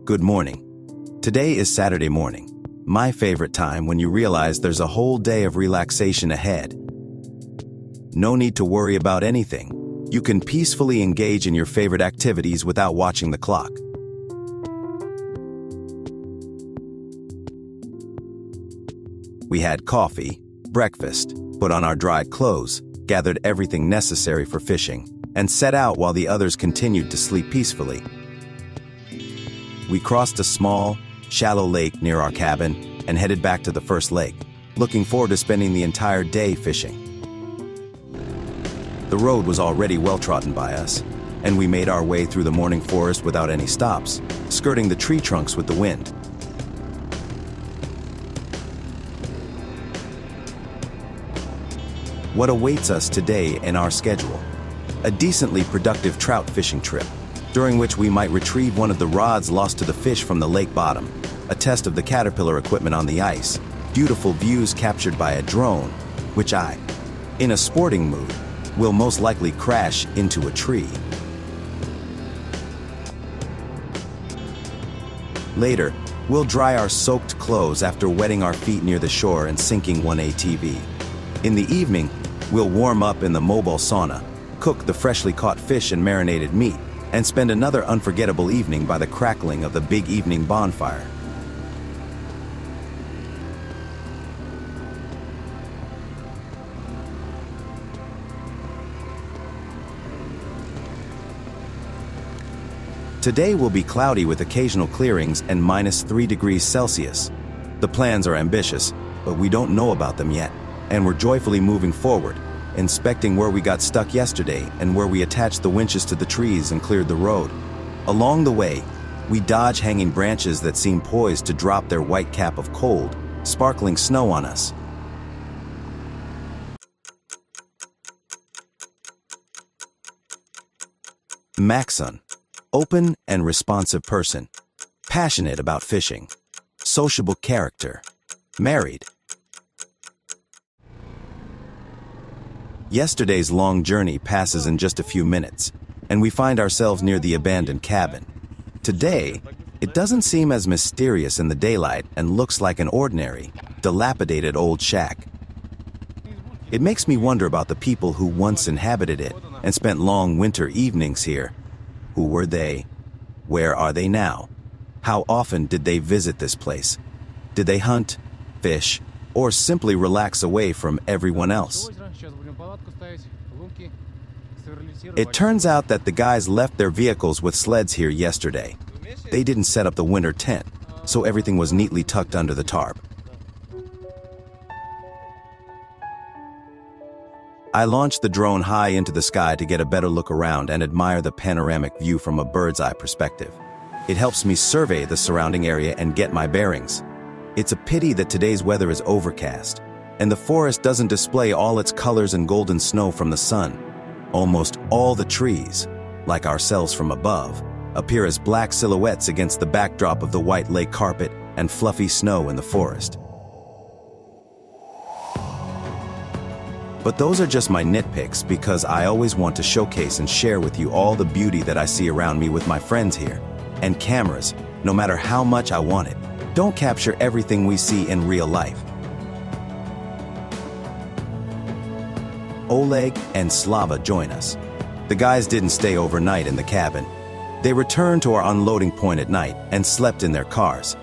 Good morning. Today is Saturday morning, my favorite time when you realize there's a whole day of relaxation ahead. No need to worry about anything. You can peacefully engage in your favorite activities without watching the clock. We had coffee, breakfast, put on our dry clothes, gathered everything necessary for fishing, and set out while the others continued to sleep peacefully. We crossed a small, shallow lake near our cabin and headed back to the first lake, looking forward to spending the entire day fishing. The road was already well-trodden by us, and we made our way through the morning forest without any stops, skirting the tree trunks with the wind. What awaits us today in our schedule? A decently productive trout fishing trip, during which we might retrieve one of the rods lost to the fish from the lake bottom, a test of the caterpillar equipment on the ice, beautiful views captured by a drone, which I, in a sporting mood, will most likely crash into a tree. Later, we'll dry our soaked clothes after wetting our feet near the shore and sinking one ATV. In the evening, we'll warm up in the mobile sauna, cook the freshly caught fish and marinated meat, and spend another unforgettable evening by the crackling of the big evening bonfire. Today will be cloudy with occasional clearings and -3 degrees Celsius. The plans are ambitious, but we don't know about them yet, and we're joyfully moving forward, inspecting where we got stuck yesterday and where we attached the winches to the trees and cleared the road. Along the way, we dodge hanging branches that seem poised to drop their white cap of cold, sparkling snow on us. Maxon, open and responsive person, passionate about fishing, sociable character, married. Yesterday's long journey passes in just a few minutes, and we find ourselves near the abandoned cabin. Today, it doesn't seem as mysterious in the daylight and looks like an ordinary, dilapidated old shack. It makes me wonder about the people who once inhabited it and spent long winter evenings here. Who were they? Where are they now? How often did they visit this place? Did they hunt, fish, or simply relax away from everyone else? It turns out that the guys left their vehicles with sleds here yesterday. They didn't set up the winter tent, so everything was neatly tucked under the tarp. I launched the drone high into the sky to get a better look around and admire the panoramic view from a bird's-eye perspective. It helps me survey the surrounding area and get my bearings. It's a pity that today's weather is overcast, and the forest doesn't display all its colors and golden snow from the sun. Almost all the trees, like ourselves from above, appear as black silhouettes against the backdrop of the white lake carpet and fluffy snow in the forest. But those are just my nitpicks because I always want to showcase and share with you all the beauty that I see around me with my friends here. And cameras, no matter how much I want it, don't capture everything we see in real life. Oleg and Slava join us. The guys didn't stay overnight in the cabin. They returned to our unloading point at night and slept in their cars.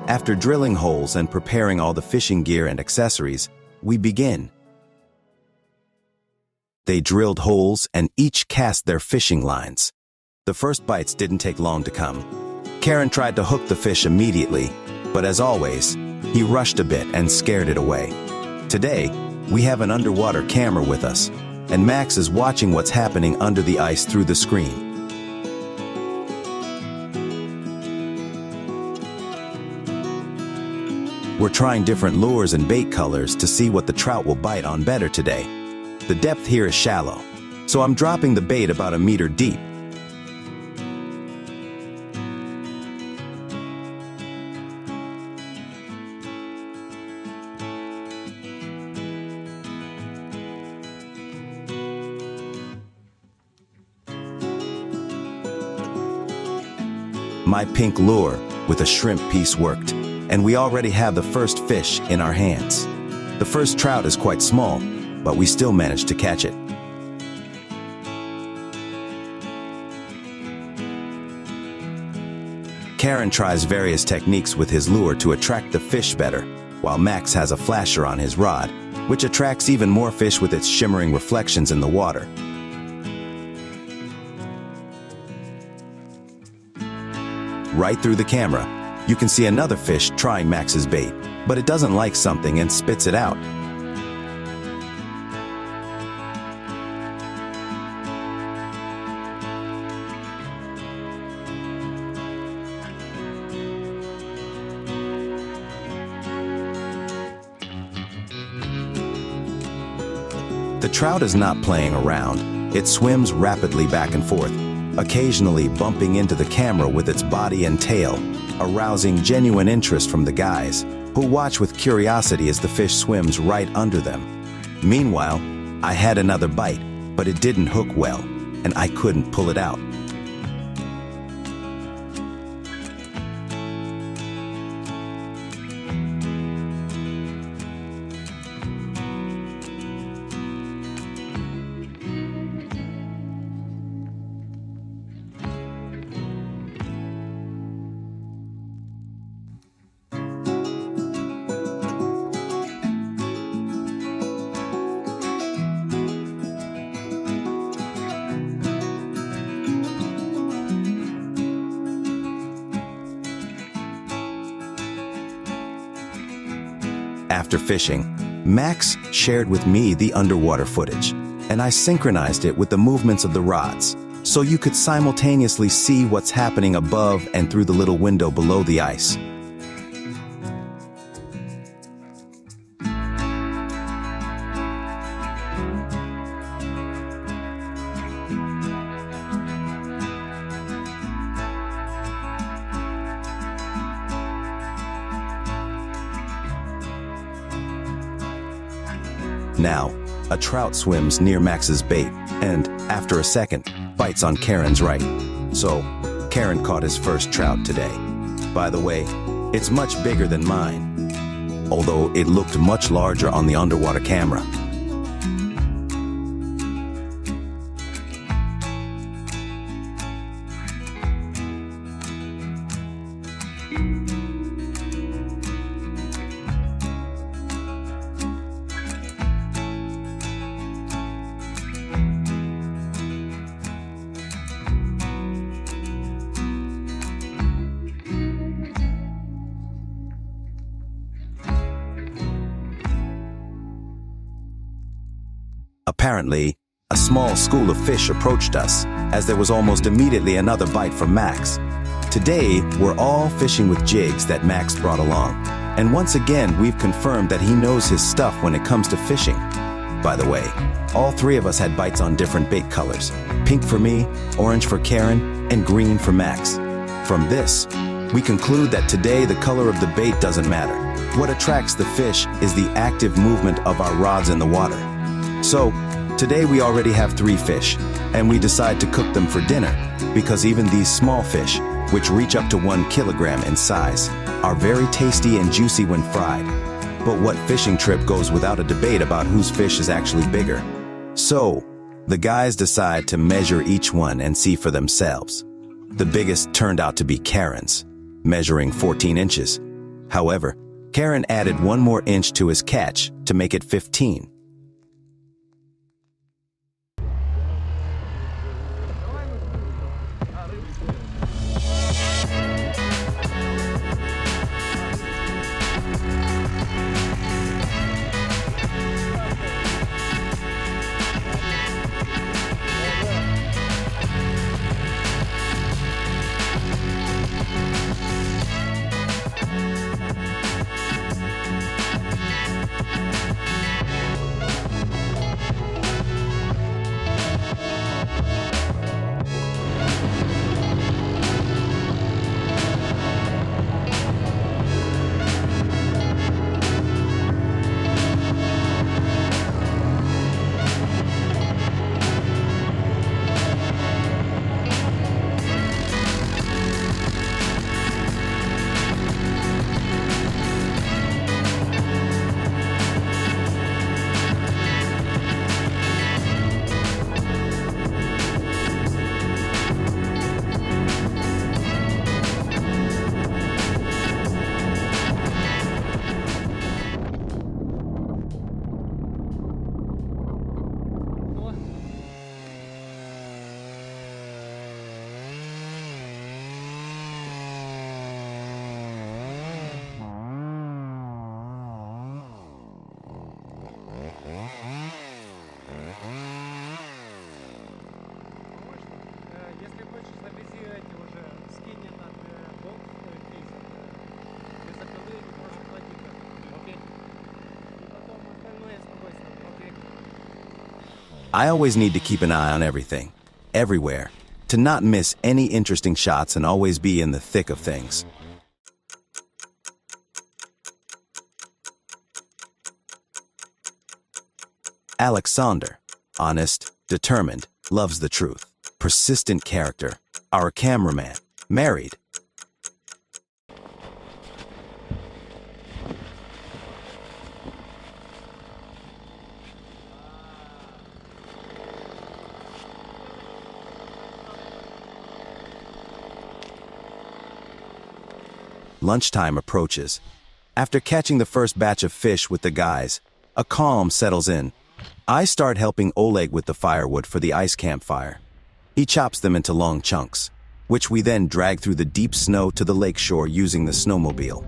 After drilling holes and preparing all the fishing gear and accessories, we begin. They drilled holes and each cast their fishing lines. The first bites didn't take long to come. Karen tried to hook the fish immediately, but as always, he rushed a bit and scared it away. Today, we have an underwater camera with us, and Max is watching what's happening under the ice through the screen. We're trying different lures and bait colors to see what the trout will bite on better today. The depth here is shallow, so I'm dropping the bait about a meter deep. My pink lure with a shrimp piece worked, and we already have the first fish in our hands. The first trout is quite small, but we still managed to catch it. Karen tries various techniques with his lure to attract the fish better, while Max has a flasher on his rod, which attracts even more fish with its shimmering reflections in the water. Right through the camera, you can see another fish trying Max's bait, but it doesn't like something and spits it out. The trout is not playing around. It swims rapidly back and forth, occasionally bumping into the camera with its body and tail, arousing genuine interest from the guys, who watch with curiosity as the fish swims right under them. Meanwhile, I had another bite, but it didn't hook well, and I couldn't pull it out. After fishing, Max shared with me the underwater footage, and I synchronized it with the movements of the rods, so you could simultaneously see what's happening above and through the little window below the ice. Now, a trout swims near Max's bait and, after a second, bites on Karen's right. So, Karen caught his first trout today. By the way, it's much bigger than mine, although it looked much larger on the underwater camera. Apparently, a small school of fish approached us, as there was almost immediately another bite from Max. Today, we're all fishing with jigs that Max brought along, and once again we've confirmed that he knows his stuff when it comes to fishing. By the way, all three of us had bites on different bait colors: pink for me, orange for Karen, and green for Max. From this, we conclude that today the color of the bait doesn't matter. What attracts the fish is the active movement of our rods in the water. So, today we already have 3 fish, and we decide to cook them for dinner, because even these small fish, which reach up to 1 kilogram in size, are very tasty and juicy when fried. But what fishing trip goes without a debate about whose fish is actually bigger? So, the guys decide to measure each one and see for themselves. The biggest turned out to be Karen's, measuring 14 inches. However, Karen added 1 more inch to his catch to make it 15. I always need to keep an eye on everything, everywhere, to not miss any interesting shots and always be in the thick of things. Alexander, honest, determined, loves the truth, persistent character, our cameraman, married. Lunchtime approaches. After catching the first batch of fish with the guys, a calm settles in. I start helping Oleg with the firewood for the ice campfire. He chops them into long chunks, which we then drag through the deep snow to the lakeshore using the snowmobile.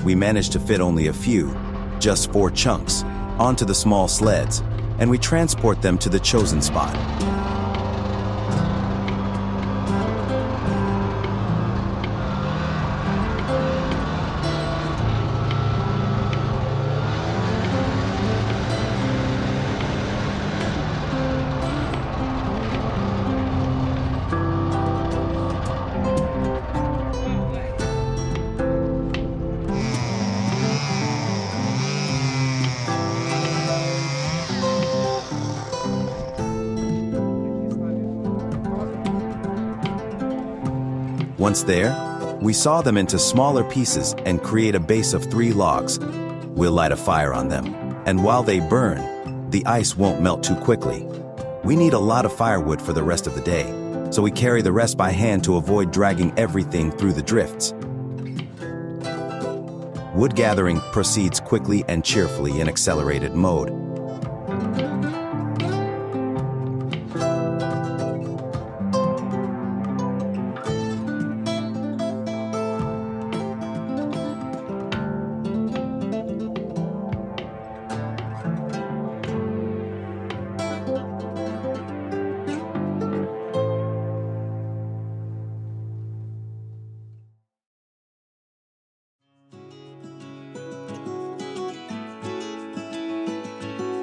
We manage to fit only a few, just 4 chunks, onto the small sleds, and we transport them to the chosen spot. Once there, we saw them into smaller pieces and create a base of 3 logs. We'll light a fire on them, and while they burn, the ice won't melt too quickly. We need a lot of firewood for the rest of the day, so we carry the rest by hand to avoid dragging everything through the drifts. Wood gathering proceeds quickly and cheerfully in accelerated mode.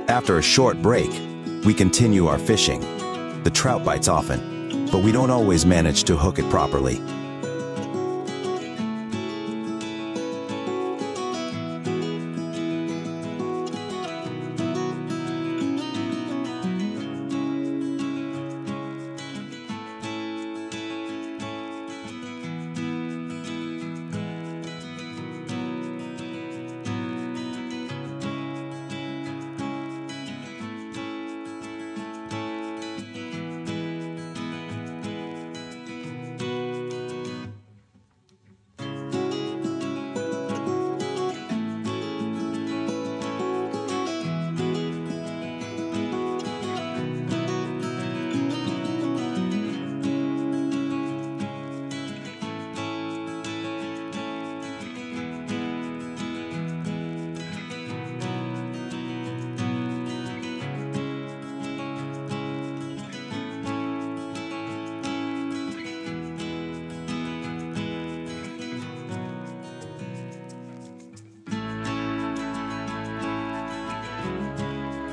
After a short break, we continue our fishing. The trout bites often, but we don't always manage to hook it properly.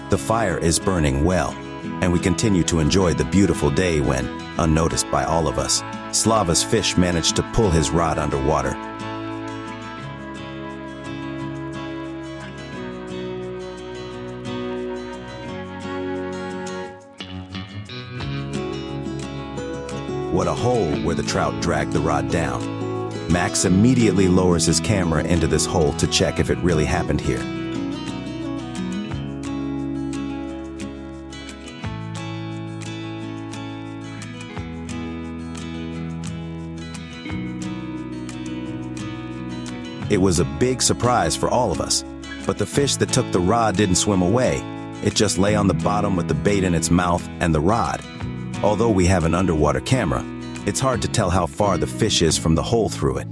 The fire is burning well, and we continue to enjoy the beautiful day when, unnoticed by all of us, Slava's fish managed to pull his rod underwater. What a hole where the trout dragged the rod down. Max immediately lowers his camera into this hole to check if it really happened here. It was a big surprise for all of us, but the fish that took the rod didn't swim away. It just lay on the bottom with the bait in its mouth and the rod. Although we have an underwater camera, it's hard to tell how far the fish is from the hole through it.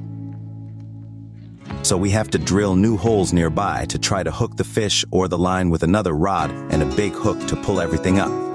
So we have to drill new holes nearby to try to hook the fish or the line with another rod and a big hook to pull everything up.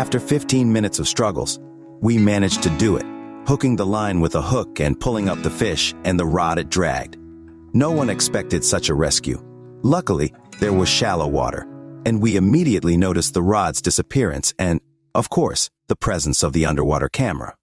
After 15 minutes of struggles, we managed to do it, hooking the line with a hook and pulling up the fish and the rod it dragged. No one expected such a rescue. Luckily, there was shallow water, and we immediately noticed the rod's disappearance and, of course, the presence of the underwater camera.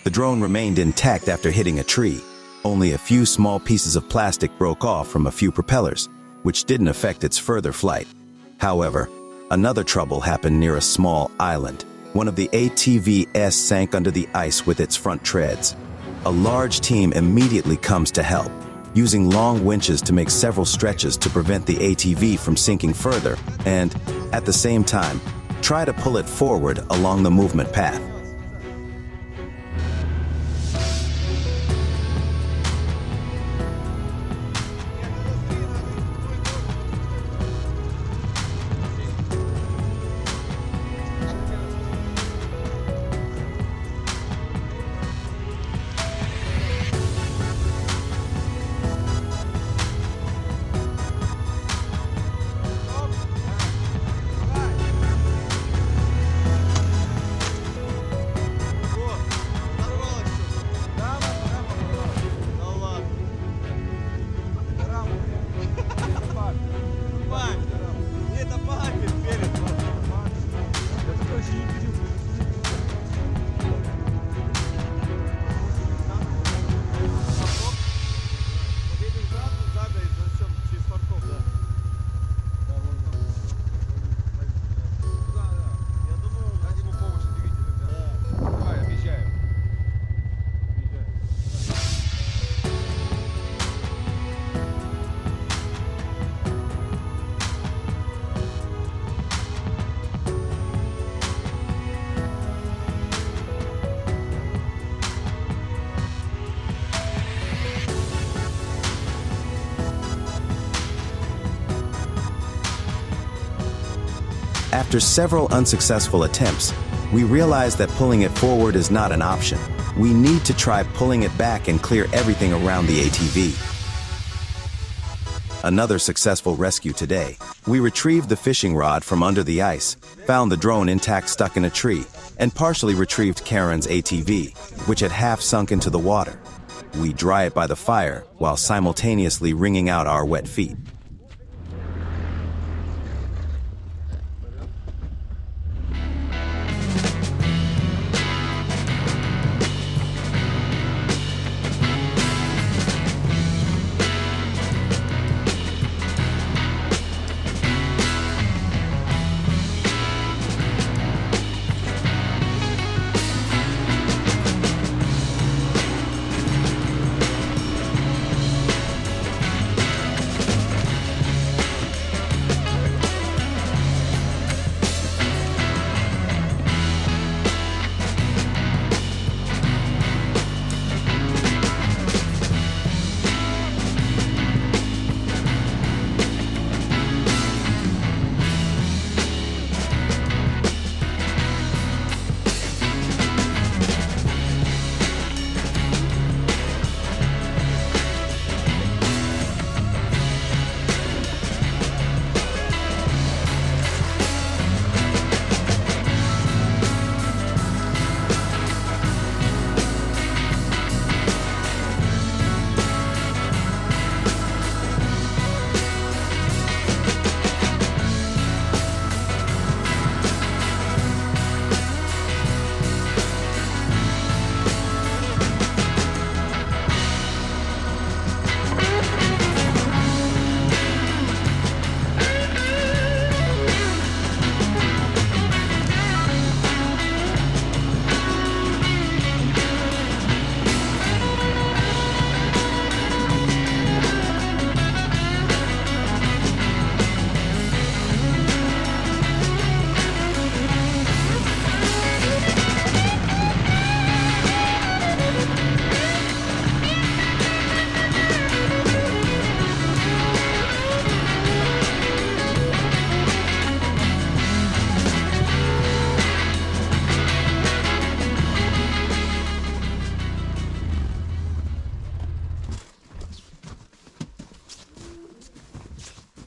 The drone remained intact after hitting a tree. Only a few small pieces of plastic broke off from a few propellers, which didn't affect its further flight. However, another trouble happened near a small island. One of the ATVs sank under the ice with its front treads. A large team immediately comes to help, using long winches to make several stretches to prevent the ATV from sinking further and, at the same time, try to pull it forward along the movement path. After several unsuccessful attempts, we realized that pulling it forward is not an option. We need to try pulling it back and clear everything around the ATV. Another successful rescue today. We retrieved the fishing rod from under the ice, found the drone intact stuck in a tree, and partially retrieved Karen's ATV, which had half sunk into the water. We dry it by the fire while simultaneously wringing out our wet feet.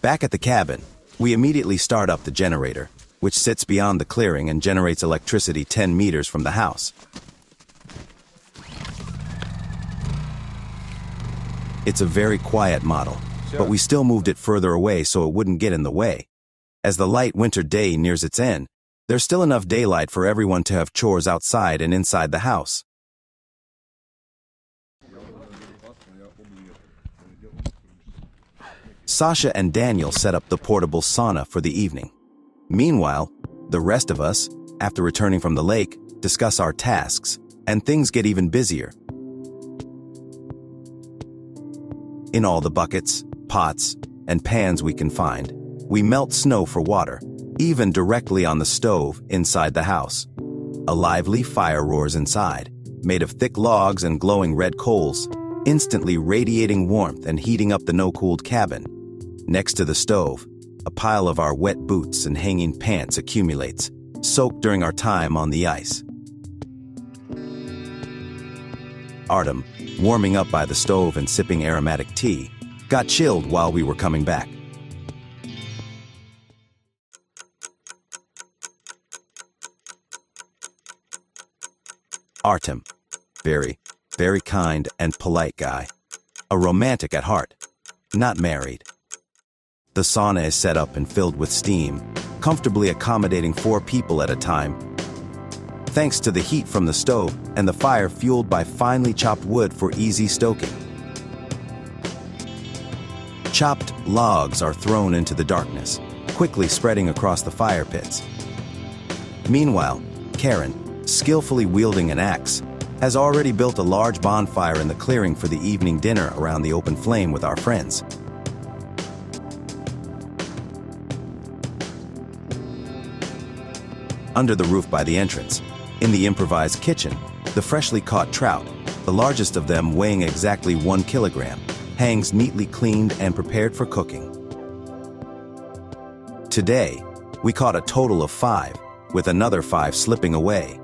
Back at the cabin, we immediately start up the generator, which sits beyond the clearing and generates electricity 10 meters from the house. It's a very quiet model, but we still moved it further away so it wouldn't get in the way. As the light winter day nears its end, there's still enough daylight for everyone to have chores outside and inside the house. Sasha and Daniel set up the portable sauna for the evening. Meanwhile, the rest of us, after returning from the lake, discuss our tasks, and things get even busier. In all the buckets, pots, and pans we can find, we melt snow for water, even directly on the stove inside the house. A lively fire roars inside, made of thick logs and glowing red coals, instantly radiating warmth and heating up the no-cooled cabin. Next to the stove, a pile of our wet boots and hanging pants accumulates, soaked during our time on the ice. Artem, warming up by the stove and sipping aromatic tea, got chilled while we were coming back. Artem, very, very kind and polite guy. A romantic at heart, not married. The sauna is set up and filled with steam, comfortably accommodating 4 people at a time, thanks to the heat from the stove and the fire fueled by finely chopped wood for easy stoking. Chopped logs are thrown into the darkness, quickly spreading across the fire pits. Meanwhile, Karen, skillfully wielding an axe, has already built a large bonfire in the clearing for the evening dinner around the open flame with our friends. Under the roof by the entrance, in the improvised kitchen, the freshly caught trout, the largest of them weighing exactly 1 kilogram, hangs neatly cleaned and prepared for cooking. Today, we caught a total of 5, with another 5 slipping away.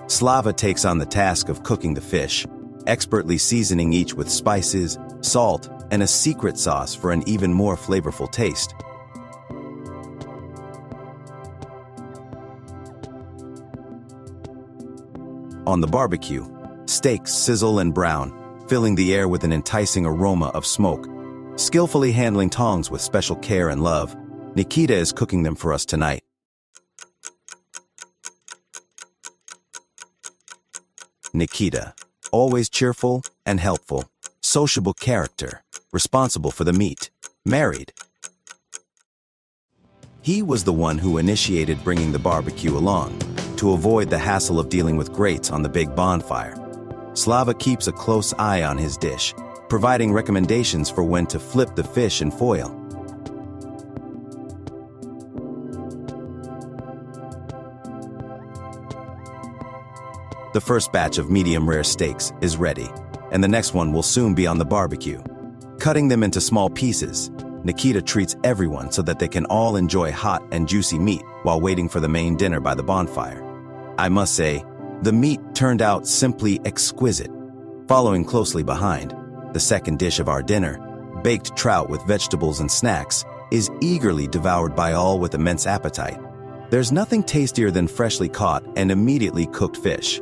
Slava takes on the task of cooking the fish, expertly seasoning each with spices, salt, and a secret sauce for an even more flavorful taste. On the barbecue, steaks sizzle and brown, filling the air with an enticing aroma of smoke. Skillfully handling tongs with special care and love, Nikita is cooking them for us tonight. Nikita, always cheerful and helpful, sociable character, responsible for the meat, married. He was the one who initiated bringing the barbecue along, to avoid the hassle of dealing with grates on the big bonfire. Slava keeps a close eye on his dish, providing recommendations for when to flip the fish in foil. The first batch of medium-rare steaks is ready, and the next one will soon be on the barbecue. Cutting them into small pieces, Nikita treats everyone so that they can all enjoy hot and juicy meat while waiting for the main dinner by the bonfire. I must say, the meat turned out simply exquisite. Following closely behind, the second dish of our dinner, baked trout with vegetables and snacks, is eagerly devoured by all with immense appetite. There's nothing tastier than freshly caught and immediately cooked fish.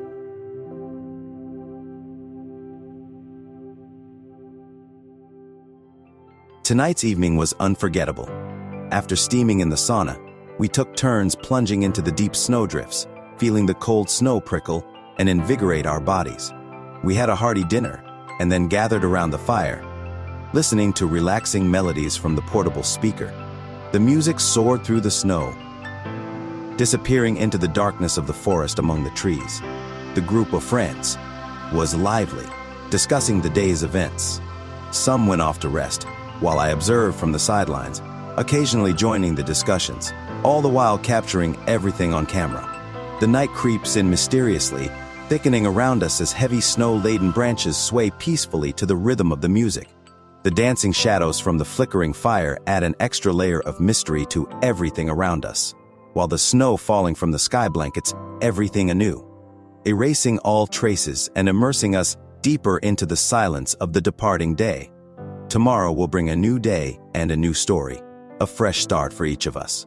Tonight's evening was unforgettable. After steaming in the sauna, we took turns plunging into the deep snowdrifts, feeling the cold snow prickle and invigorate our bodies. We had a hearty dinner and then gathered around the fire, listening to relaxing melodies from the portable speaker. The music soared through the snow, disappearing into the darkness of the forest among the trees. The group of friends was lively, discussing the day's events. Some went off to rest, while I observed from the sidelines, occasionally joining the discussions, all the while capturing everything on camera. The night creeps in mysteriously, thickening around us as heavy snow-laden branches sway peacefully to the rhythm of the music. The dancing shadows from the flickering fire add an extra layer of mystery to everything around us, while the snow falling from the sky blankets everything anew, erasing all traces and immersing us deeper into the silence of the departing day. Tomorrow will bring a new day and a new story, a fresh start for each of us.